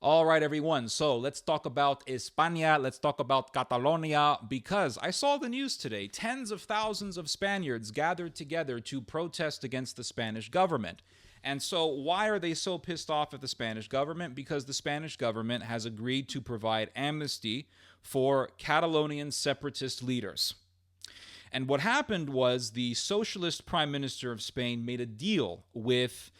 All right, everyone. So let's talk about España. Let's talk about Catalonia, because I saw the news today. Tens of thousands of Spaniards gathered together to protest against the Spanish government. And so why are they so pissed off at the Spanish government? Because the Spanish government has agreed to provide amnesty for Catalonian separatist leaders. And what happened was the socialist prime minister of Spain made a deal with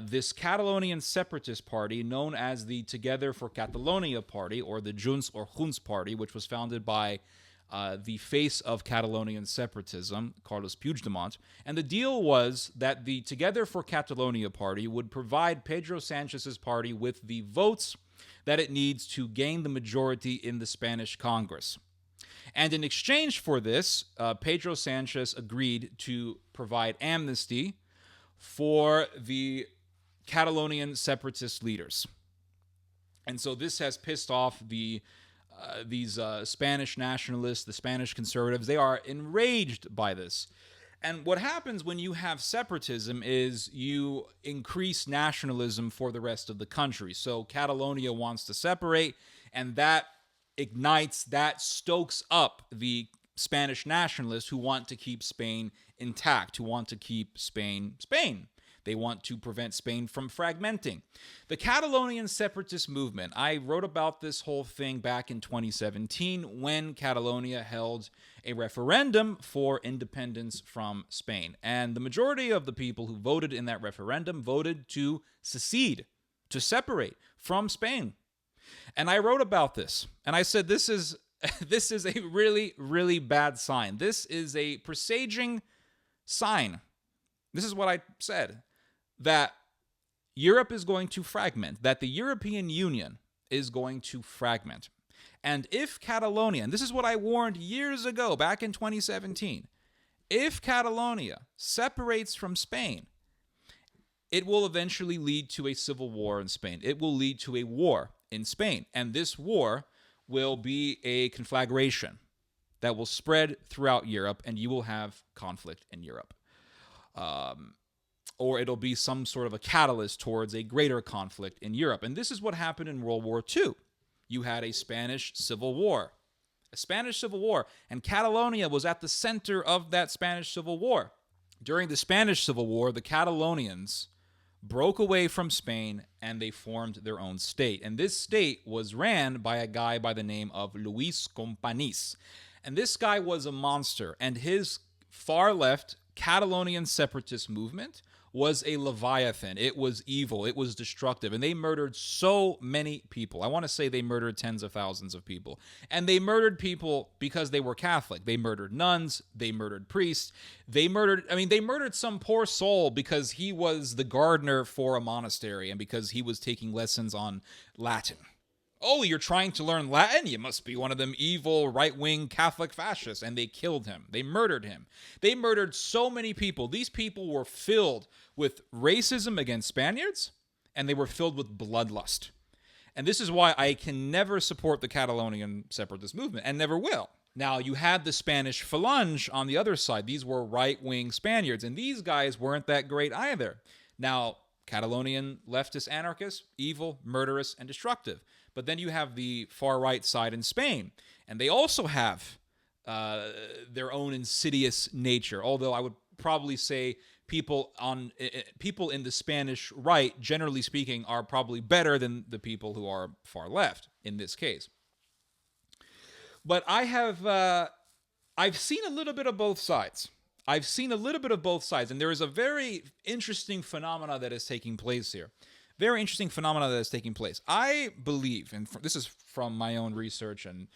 this Catalonian separatist party known as the Together for Catalonia party, or the Junts party, which was founded by the face of Catalonian separatism, Carlos Puigdemont. And the deal was that the Together for Catalonia party would provide Pedro Sanchez's party with the votes that it needs to gain the majority in the Spanish Congress. And in exchange for this, Pedro Sanchez agreed to provide amnesty for the Catalonian separatist leaders. And so this has pissed off these Spanish nationalists, the Spanish conservatives. They are enraged by this. And what happens when you have separatism is you increase nationalism for the rest of the country. So Catalonia wants to separate, and that ignites, that stokes up the Spanish nationalists who want to keep Spain intact, who want to keep Spain Spain. They want to prevent Spain from fragmenting. The Catalonian separatist movement, I wrote about this whole thing back in 2017 when Catalonia held a referendum for independence from Spain. And the majority of the people who voted in that referendum voted to secede, to separate from Spain. And I wrote about this, and I said this is a really, really bad sign. This is a presaging sign. This is what I said, that Europe is going to fragment, that the European Union is going to fragment. And if Catalonia, and this is what I warned years ago, back in 2017, if Catalonia separates from Spain, it will eventually lead to a civil war in Spain. It will lead to a war in Spain. And this war will be a conflagration that will spread throughout Europe, and you will have conflict in Europe. Or it'll be some sort of a catalyst towards a greater conflict in Europe. And this is what happened in World War II. You had a Spanish Civil War. A Spanish Civil War. And Catalonia was at the center of that Spanish Civil War. During the Spanish Civil War, the Catalonians broke away from Spain and they formed their own state. And this state was ran by a guy by the name of Luis Companys. And this guy was a monster. And his far-left Catalonian separatist movement was a leviathan. It was evil. It was destructive. And they murdered so many people. I want to say they murdered tens of thousands of people. And they murdered people because they were Catholic. They murdered nuns. They murdered priests. They murdered some poor soul because he was the gardener for a monastery and because he was taking lessons on Latin. Oh, you're trying to learn Latin? You must be one of them evil right-wing Catholic fascists. And they killed him. They murdered him. They murdered so many people. These people were filled with racism against Spaniards, and they were filled with bloodlust. And this is why I can never support the Catalonian separatist movement, and never will. Now, you had the Spanish Falange on the other side. These were right-wing Spaniards, and these guys weren't that great either. Now, Catalonian leftist anarchists, evil, murderous, and destructive. But then you have the far-right side in Spain, and they also have their own insidious nature, although I would probably say people in the Spanish right, generally speaking, are probably better than the people who are far left in this case. But I've seen a little bit of both sides. And there is a very interesting phenomena that is taking place here. I believe, and this is from my own research and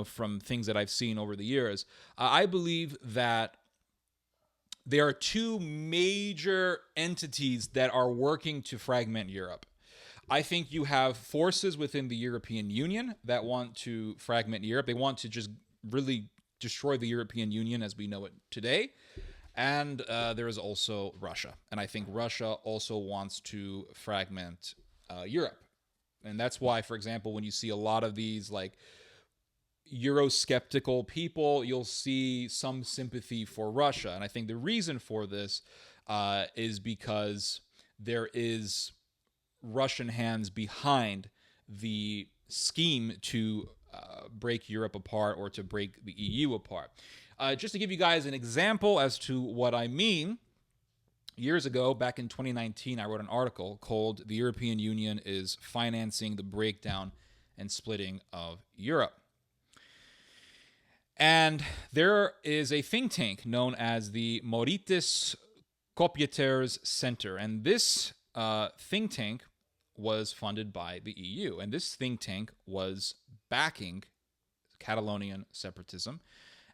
from things that I've seen over the years, I believe that there are two major entities that are working to fragment Europe. I think you have forces within the European Union that want to fragment Europe. They want to just really destroy the European Union as we know it today. And there is also Russia. And I think Russia also wants to fragment Europe. And that's why, for example, when you see a lot of these like Eurosceptical people, you'll see some sympathy for Russia. And I think the reason for this is because there is Russian hands behind the scheme to break Europe apart or to break the EU apart. Just to give you guys an example as to what I mean, years ago, back in 2019, I wrote an article called "The European Union is Financing the Breakdown and Splitting of Europe." And there is a think tank known as the Mauritius Copieteres Center. And this think tank was funded by the EU. And this think tank was backing Catalonian separatism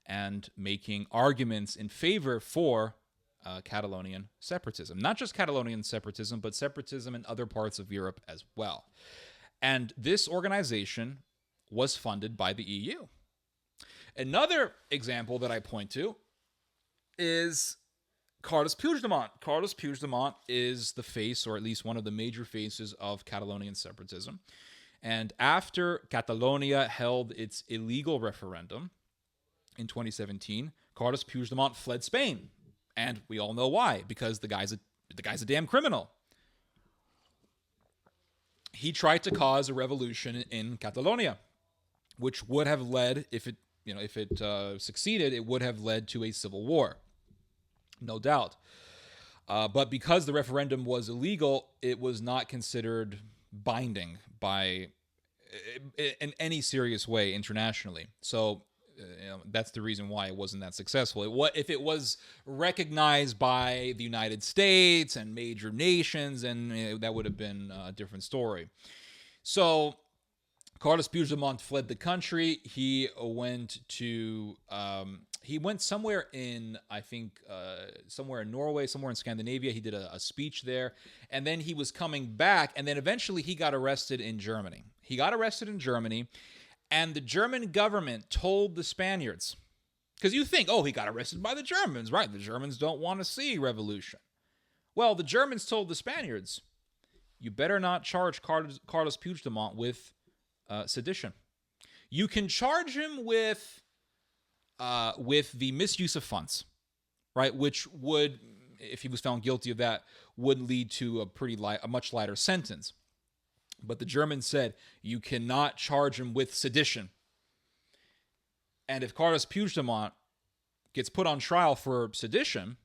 and making arguments in favor for Catalonian separatism. Not just Catalonian separatism, but separatism in other parts of Europe as well. And this organization was funded by the EU. Another example that I point to is Carles Puigdemont. Carles Puigdemont is the face, or at least one of the major faces, of Catalonian separatism. And after Catalonia held its illegal referendum in 2017, Carles Puigdemont fled Spain. And we all know why, because the guy's a damn criminal. He tried to cause a revolution in Catalonia, which would have led, if it succeeded, it would have led to a civil war, no doubt. But because the referendum was illegal, it was not considered binding in any serious way internationally. So that's the reason why it wasn't that successful. If it was recognized by the United States and major nations, and that would have been a different story. So Carles Puigdemont fled the country. He went somewhere in, I think, somewhere in Norway, somewhere in Scandinavia. He did a speech there. And then he was coming back. And then eventually he got arrested in Germany. And the German government told the Spaniards, because you think, oh, he got arrested by the Germans, right? The Germans don't want to see revolution. Well, the Germans told the Spaniards, you better not charge Carles Puigdemont with sedition. You can charge him with the misuse of funds, right? Which would, if he was found guilty of that, would lead to a much lighter sentence. But the Germans said you cannot charge him with sedition. And if Carles Puigdemont gets put on trial for sedition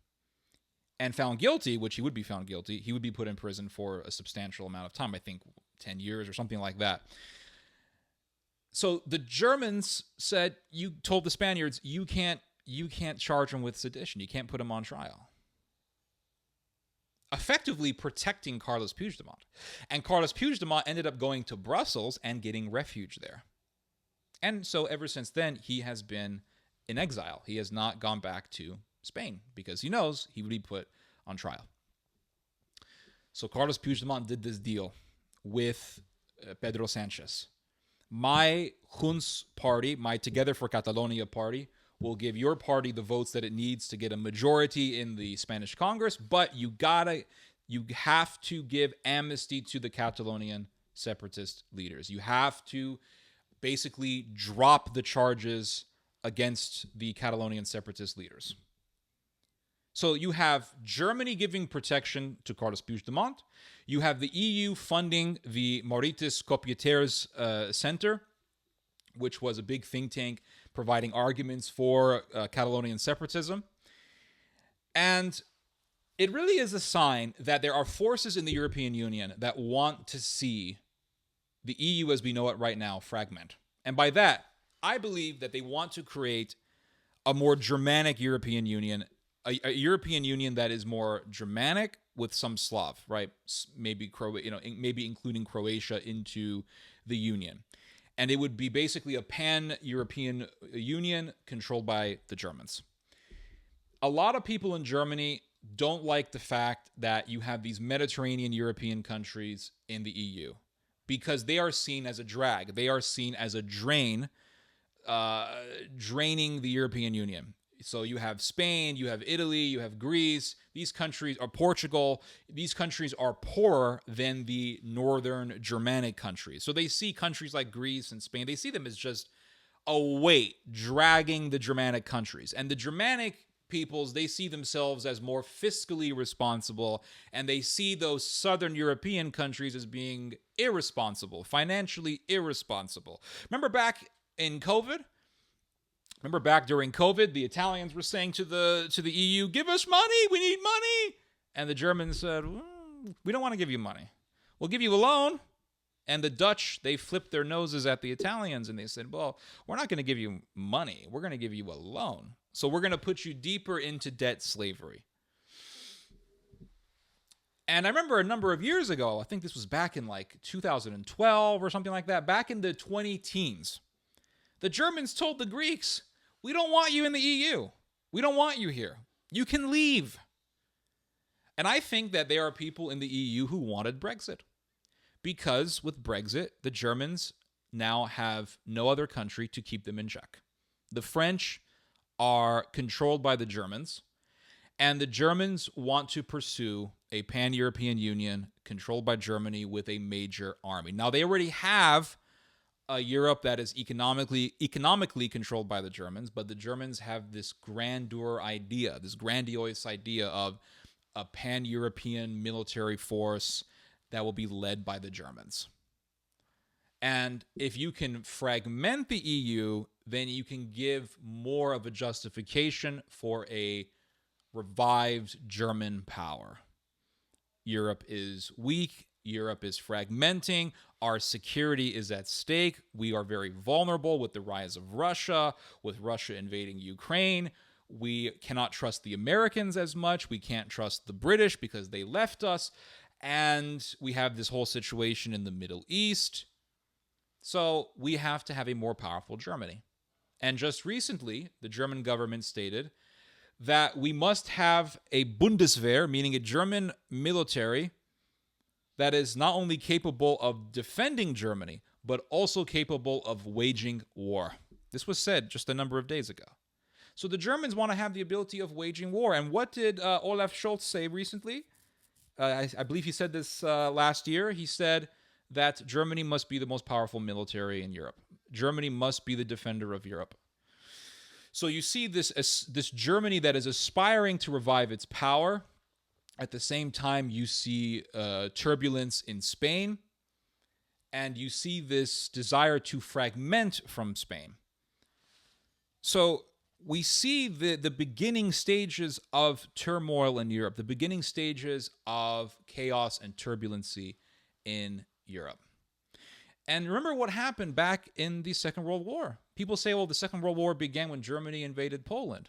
and found guilty, which he would be found guilty, he would be put in prison for a substantial amount of time, I think 10 years or something like that. So the Germans said, you told the Spaniards, you can't charge him with sedition. You can't put him on trial. Effectively protecting Carles Puigdemont. And Carles Puigdemont ended up going to Brussels and getting refuge there. And so ever since then, he has been in exile. He has not gone back to Spain because he knows he would be put on trial. So Carles Puigdemont did this deal with Pedro Sanchez. My Junts party, my Together for Catalonia party, will give your party the votes that it needs to get a majority in the Spanish Congress, but you have to give amnesty to the Catalonian separatist leaders. You have to basically drop the charges against the Catalonian separatist leaders. So you have Germany giving protection to Carles Puigdemont. You have the EU funding the Mauritius Copieteres Center, which was a big think tank providing arguments for Catalonian separatism. And it really is a sign that there are forces in the European Union that want to see the EU as we know it right now fragment. And by that, I believe that they want to create a more Germanic European Union, a European Union that is more Germanic with some Slav, right? Maybe including Croatia into the Union. And it would be basically a pan-European Union controlled by the Germans. A lot of people in Germany don't like the fact that you have these Mediterranean European countries in the EU because they are seen as a drag. They are seen as a drain, draining the European Union. So you have Spain, you have Italy, you have Greece. These countries are Portugal. These countries are poorer than the northern Germanic countries. So they see countries like Greece and Spain, they see them as just a weight dragging the Germanic countries. And the Germanic peoples, they see themselves as more fiscally responsible, and they see those southern European countries as being irresponsible, financially irresponsible. Remember back in COVID? Remember back during COVID, the Italians were saying to the EU, "Give us money, we need money." And the Germans said, "We don't want to give you money. We'll give you a loan." And the Dutch, they flipped their noses at the Italians and they said, "Well, we're not going to give you money. We're going to give you a loan. So we're going to put you deeper into debt slavery." And I remember a number of years ago, I think this was back in like 2012 or something like that, back in the 20-teens, the Germans told the Greeks, "We don't want you in the EU. We don't want you here. You can leave." And I think that there are people in the EU who wanted Brexit. Because with Brexit, the Germans now have no other country to keep them in check. The French are controlled by the Germans, and the Germans want to pursue a pan-European Union controlled by Germany with a major army. Now, they already have a Europe that is economically controlled by the Germans, but the Germans have this grandiose idea of a pan-European military force that will be led by the Germans. And if you can fragment the EU, then you can give more of a justification for a revived German power. Europe is weak. Europe is fragmenting. Our security is at stake. We are very vulnerable with the rise of Russia, with Russia invading Ukraine. We cannot trust the Americans as much. We can't trust the British because they left us. And we have this whole situation in the Middle East. So we have to have a more powerful Germany. And just recently, the German government stated that we must have a Bundeswehr, meaning a German military that is not only capable of defending Germany, but also capable of waging war. This was said just a number of days ago. So the Germans want to have the ability of waging war. And what did Olaf Scholz say recently? I believe he said this last year. He said that Germany must be the most powerful military in Europe. Germany must be the defender of Europe. So you see this Germany that is aspiring to revive its power. At the same time, you see turbulence in Spain, and you see this desire to fragment from Spain. So we see the beginning stages of turmoil in Europe, the beginning stages of chaos and turbulency in Europe. And remember what happened back in the Second World War. People say, well, the Second World War began when Germany invaded Poland.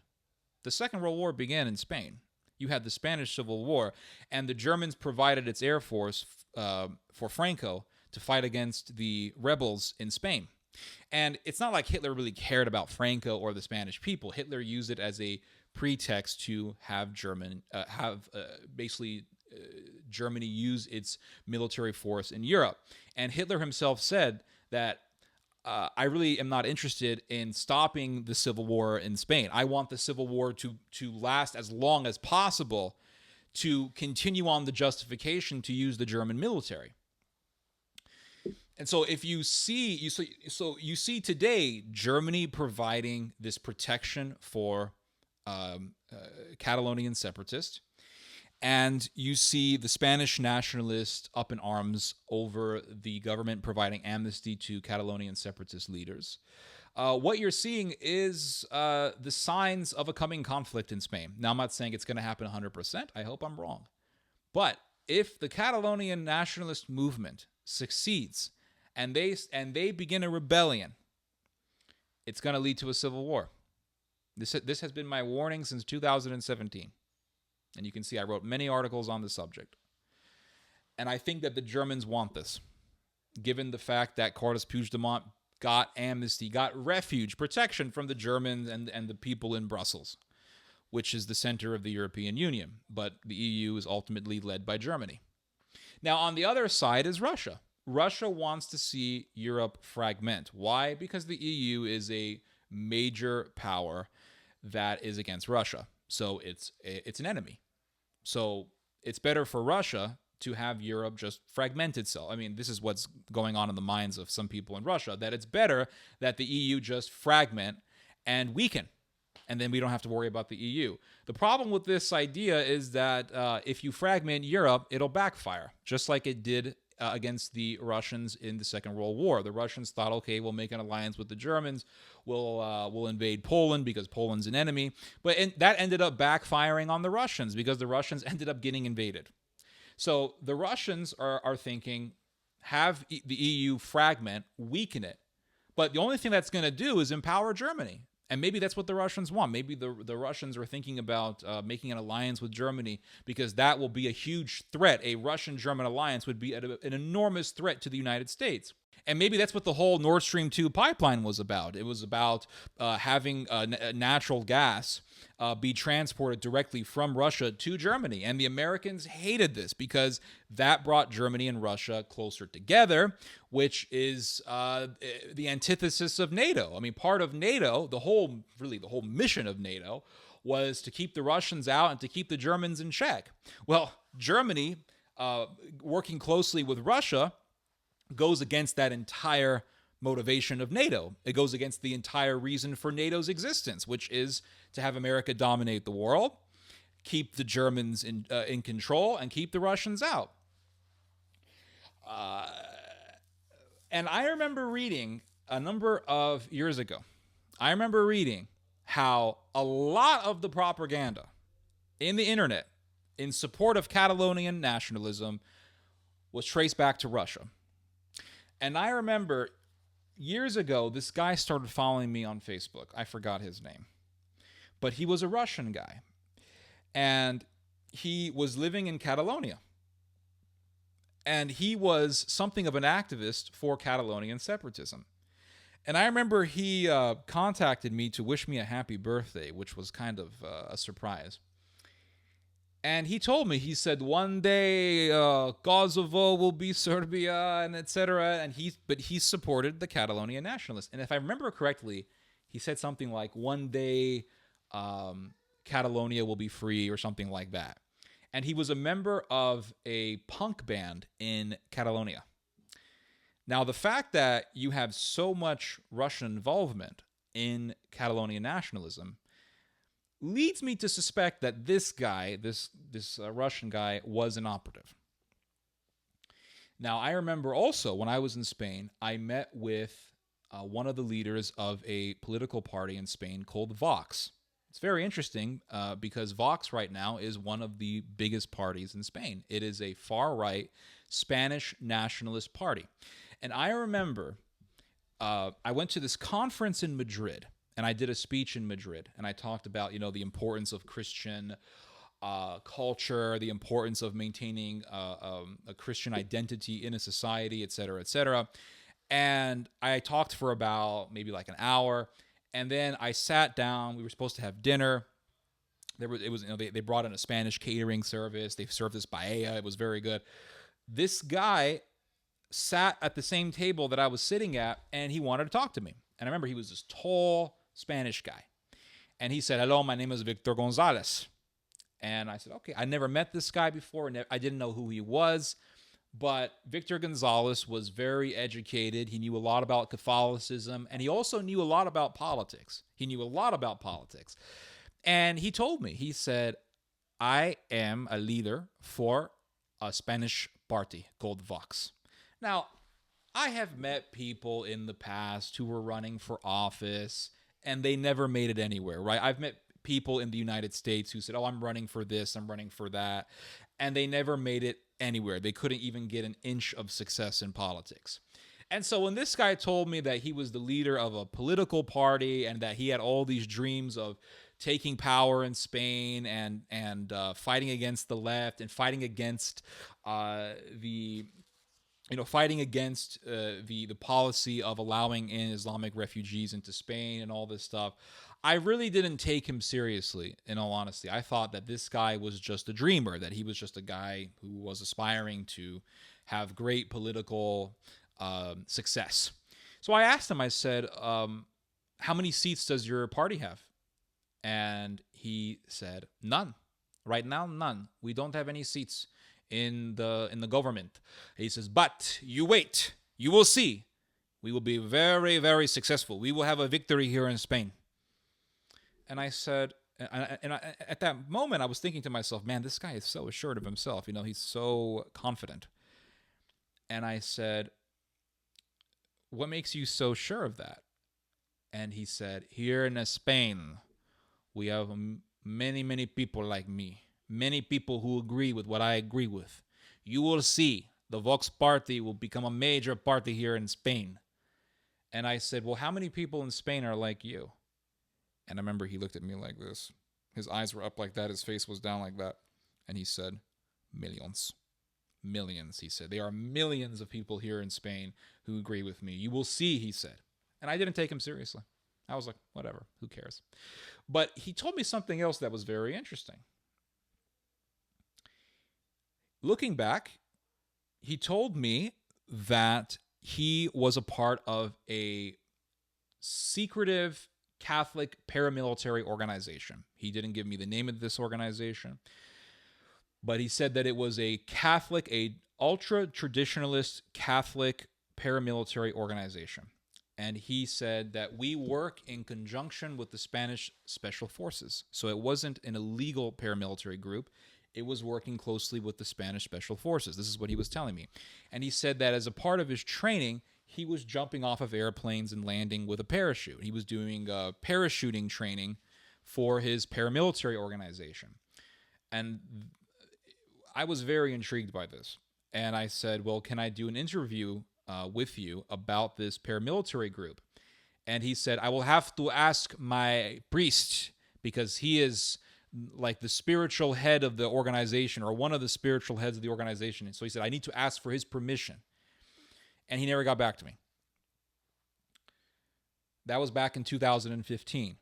The Second World War began in Spain. You had the Spanish Civil War, and the Germans provided its air force for Franco to fight against the rebels in Spain. And it's not like Hitler really cared about Franco or the Spanish people. Hitler used it as a pretext to have Germany use its military force in Europe. And Hitler himself said that I really am not interested in stopping the Civil War in Spain. I want the Civil War to last as long as possible to continue on the justification to use the German military. And so if you see, you see today Germany providing this protection for Catalonian separatists, and you see the Spanish nationalists up in arms over the government providing amnesty to Catalonian separatist leaders. What you're seeing is the signs of a coming conflict in Spain. Now, I'm not saying it's going to happen 100%. I hope I'm wrong. But if the Catalonian nationalist movement succeeds and they begin a rebellion, it's going to lead to a civil war. This has been my warning since 2017. And you can see I wrote many articles on the subject. And I think that the Germans want this, given the fact that Carles Puigdemont got amnesty, got refuge, protection from the Germans and the people in Brussels, which is the center of the European Union. But the EU is ultimately led by Germany. Now, on the other side is Russia. Russia wants to see Europe fragment. Why? Because the EU is a major power that is against Russia. So it's an enemy. So it's better for Russia to have Europe just fragment itself. I mean, this is what's going on in the minds of some people in Russia, that it's better that the EU just fragment and weaken and then we don't have to worry about the EU. The problem with this idea is that if you fragment Europe, it'll backfire, just like it did against the Russians in the Second World War. The Russians thought, okay, we'll make an alliance with the Germans. We'll invade Poland because Poland's an enemy. But that ended up backfiring on the Russians because the Russians ended up getting invaded. So the Russians are thinking, have the EU fragment, weaken it. But the only thing that's going to do is empower Germany. And maybe that's what the Russians want. Maybe the Russians are thinking about making an alliance with Germany because that will be a huge threat. A Russian-German alliance would be an enormous threat to the United States. And maybe that's what the whole Nord Stream 2 pipeline was about. It was about having natural gas be transported directly from Russia to Germany. And the Americans hated this because that brought Germany and Russia closer together, which is the antithesis of NATO. I mean, part of NATO, the whole mission of NATO was to keep the Russians out and to keep the Germans in check. Well, Germany, working closely with Russia, goes against that entire motivation of NATO. It goes against the entire reason for NATO's existence, which is to have America dominate the world, keep the Germans in control, and keep the Russians out. And I remember reading a number of years ago, how a lot of the propaganda in the internet in support of Catalonian nationalism was traced back to Russia. And I remember years ago, this guy started following me on Facebook. I forgot his name. But he was a Russian guy. And he was living in Catalonia. And he was something of an activist for Catalonian separatism. And I remember he contacted me to wish me a happy birthday, which was kind of a surprise. And he told me, he said, one day Kosovo will be Serbia, and etc. But he supported the Catalonian nationalists. And if I remember correctly, he said something like, one day Catalonia will be free or something like that. And he was a member of a punk band in Catalonia. Now, the fact that you have so much Russian involvement in Catalonian nationalism leads me to suspect that this guy, this Russian guy, was an operative. Now, I remember also when I was in Spain, I met with one of the leaders of a political party in Spain called Vox. It's very interesting because Vox right now is one of the biggest parties in Spain. It is a far-right Spanish nationalist party. And I remember I went to this conference in Madrid, and I did a speech in Madrid, and I talked about, the importance of Christian culture, the importance of maintaining a Christian identity in a society, et cetera, et cetera. And I talked for about maybe like an hour, and then I sat down. We were supposed to have dinner. They brought in a Spanish catering service. They served this paella. It was very good. This guy sat at the same table that I was sitting at, and he wanted to talk to me. And I remember he was this tall Spanish guy. And he said, hello, my name is Victor Gonzalez. And I said, okay, I never met this guy before, and I didn't know who he was. But Victor Gonzalez was very educated. He knew a lot about Catholicism, and he also knew a lot about politics. And he told me, he said, I am a leader for a Spanish party called Vox. Now, I have met people in the past who were running for office, and they never made it anywhere, right? I've met people in the United States who said, oh, I'm running for this, I'm running for that, and they never made it anywhere. They couldn't even get an inch of success in politics. And so when this guy told me that he was the leader of a political party and that he had all these dreams of taking power in Spain and fighting against the left and fighting against the policy of allowing in Islamic refugees into Spain and all this stuff, I really didn't take him seriously, in all honesty. I thought that this guy was just a dreamer, that he was just a guy who was aspiring to have great political success. So I asked him, I said, how many seats does your party have? And he said, none. Right now, none. We don't have any seats in the government. He says, but you wait. You will see. We will be very, very successful. We will have a victory here in Spain. And I said, at that moment, I was thinking to myself, man, this guy is so assured of himself. He's so confident. And I said, what makes you so sure of that? And he said, here in Spain, we have many, many people like me. Many people who agree with what I agree with. You will see the Vox Party will become a major party here in Spain. And I said, well, how many people in Spain are like you? And I remember he looked at me like this. His eyes were up like that. His face was down like that. And he said, millions. Millions, he said. There are millions of people here in Spain who agree with me. You will see, he said. And I didn't take him seriously. I was like, whatever, who cares? But he told me something else that was very interesting. Looking back, he told me that he was a part of a secretive Catholic paramilitary organization. He didn't give me the name of this organization, but he said that it was a ultra-traditionalist Catholic paramilitary organization. And he said that we work in conjunction with the Spanish Special Forces. So it wasn't an illegal paramilitary group. It was working closely with the Spanish Special Forces. This is what he was telling me. And he said that as a part of his training, he was jumping off of airplanes and landing with a parachute. He was doing parachuting training for his paramilitary organization. And I was very intrigued by this. And I said, well, can I do an interview with you about this paramilitary group? And he said, I will have to ask my priest, because he is like the spiritual head of the organization, or one of the spiritual heads of the organization. And so he said, I need to ask for his permission. And he never got back to me. That was back in 2015.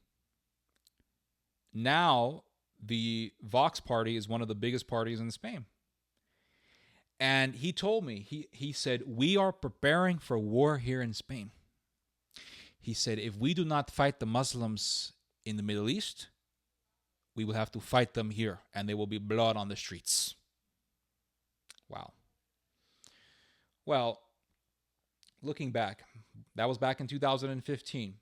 Now, the Vox Party is one of the biggest parties in Spain. And he told me, he said, we are preparing for war here in Spain. He said, if we do not fight the Muslims in the Middle East, we will have to fight them here, and there will be blood on the streets. Wow. Well, looking back, that was back in 2015.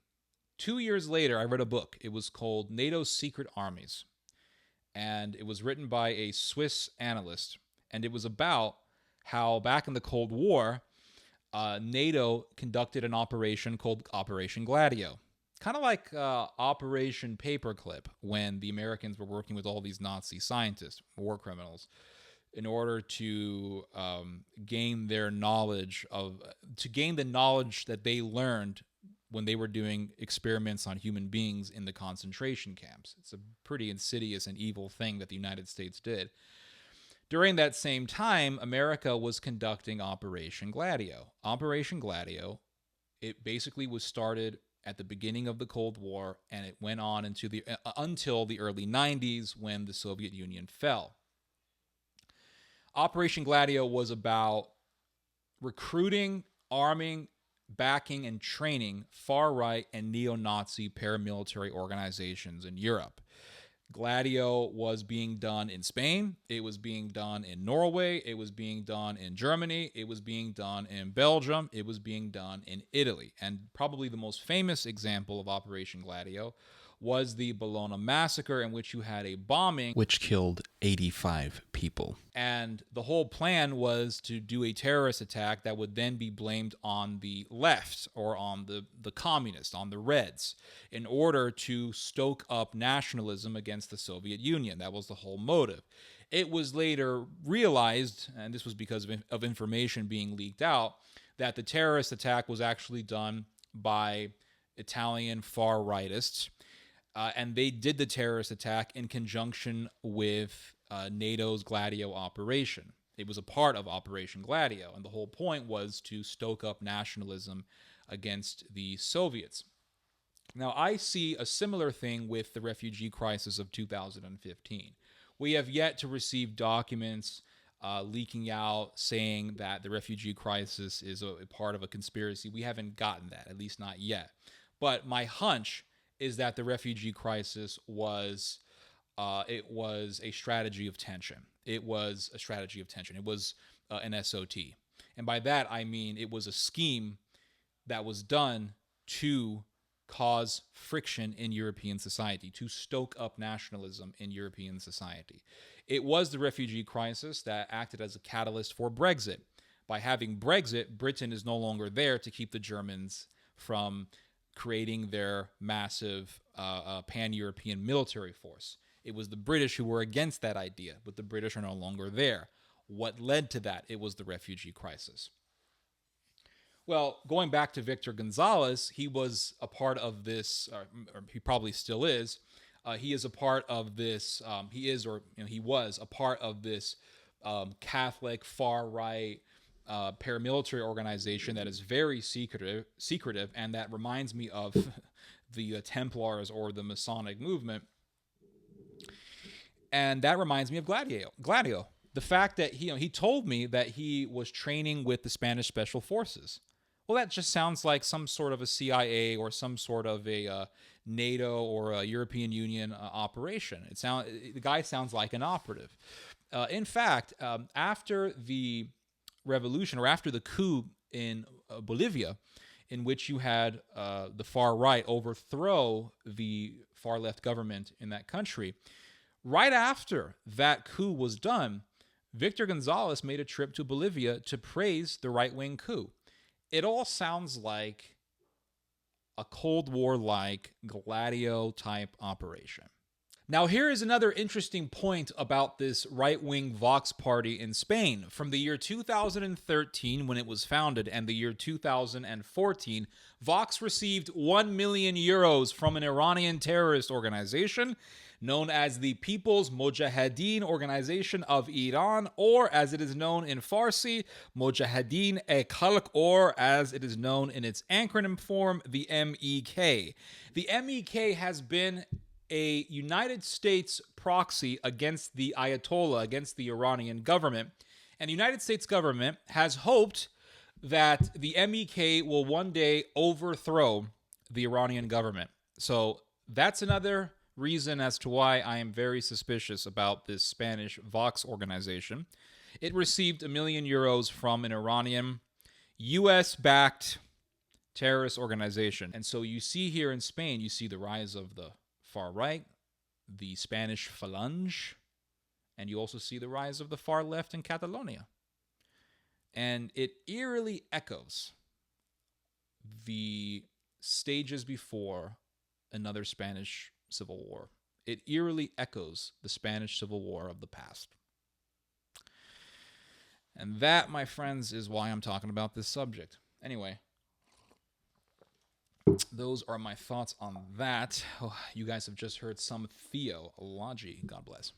2 years later, I read a book. It was called NATO's Secret Armies. And it was written by a Swiss analyst. And it was about how back in the Cold War, NATO conducted an operation called Operation Gladio. Kind of like Operation Paperclip, when the Americans were working with all these Nazi scientists, war criminals, in order to gain their knowledge the knowledge that they learned when they were doing experiments on human beings in the concentration camps. It's a pretty insidious and evil thing that the United States did. During that same time, America was conducting Operation Gladio. Operation Gladio, it basically was started at the beginning of the Cold War, and it went on until the early 90s, when the Soviet Union fell. Operation Gladio was about recruiting, arming, backing, and training far-right and neo-Nazi paramilitary organizations in Europe. Gladio was being done in Spain. It was being done in Norway. It was being done in Germany. It was being done in Belgium. It was being done in Italy. And probably the most famous example of Operation Gladio was the Bologna massacre, in which you had a bombing which killed 85 people. And the whole plan was to do a terrorist attack that would then be blamed on the left, or on the communists, on the Reds, in order to stoke up nationalism against the Soviet Union. That was the whole motive. It was later realized, and this was because of information being leaked out, that the terrorist attack was actually done by Italian far-rightists. And they did the terrorist attack in conjunction with NATO's Gladio operation. It was a part of Operation Gladio, and the whole point was to stoke up nationalism against the Soviets. Now, I see a similar thing with the refugee crisis of 2015. We have yet to receive documents leaking out saying that the refugee crisis is a part of a conspiracy. We haven't gotten that, at least not yet. But my hunch is that the refugee crisis was a strategy of tension. It was a strategy of tension. It was an SOT. And by that, I mean it was a scheme that was done to cause friction in European society, to stoke up nationalism in European society. It was the refugee crisis that acted as a catalyst for Brexit. By having Brexit, Britain is no longer there to keep the Germans from creating their massive pan-European military force. It was the British who were against that idea, but the British are no longer there. What led to that? It was the refugee crisis. Well, going back to Victor Gonzalez, he was a part of this, or he probably still is. He is a part of this. He was a part of this Catholic far-right paramilitary organization that is very secretive, and that reminds me of the Templars or the Masonic movement. And that reminds me of Gladio. The fact that he told me that he was training with the Spanish Special Forces. Well, that just sounds like some sort of a CIA or some sort of a NATO or a European Union operation. The guy sounds like an operative. In fact, after the revolution, or after the coup in Bolivia, in which you had the far right overthrow the far left government in that country, right after that coup was done, Victor Gonzalez made a trip to Bolivia to praise the right-wing coup. It all sounds like a Cold War-like Gladio-type operation. Now, here is another interesting point about this right-wing Vox party in Spain. From the year 2013, when it was founded, and the year 2014, Vox received 1 million euros from an Iranian terrorist organization known as the People's Mojahedin Organization of Iran, or as it is known in Farsi, Mojahedin-e-Khalq, or as it is known in its acronym form, the MEK. The MEK has been a United States proxy against the Ayatollah, against the Iranian government. And the United States government has hoped that the MEK will one day overthrow the Iranian government. So that's another reason as to why I am very suspicious about this Spanish Vox organization. It received 1 million euros from an Iranian US-backed terrorist organization. And so you see here in Spain, you see the rise of the far right, the Spanish Falange, and you also see the rise of the far left in Catalonia. And it eerily echoes the stages before another Spanish Civil War. It eerily echoes the Spanish Civil War of the past. And that, my friends, is why I'm talking about this subject. Anyway, those are my thoughts on that. Oh, you guys have just heard some theology. God bless.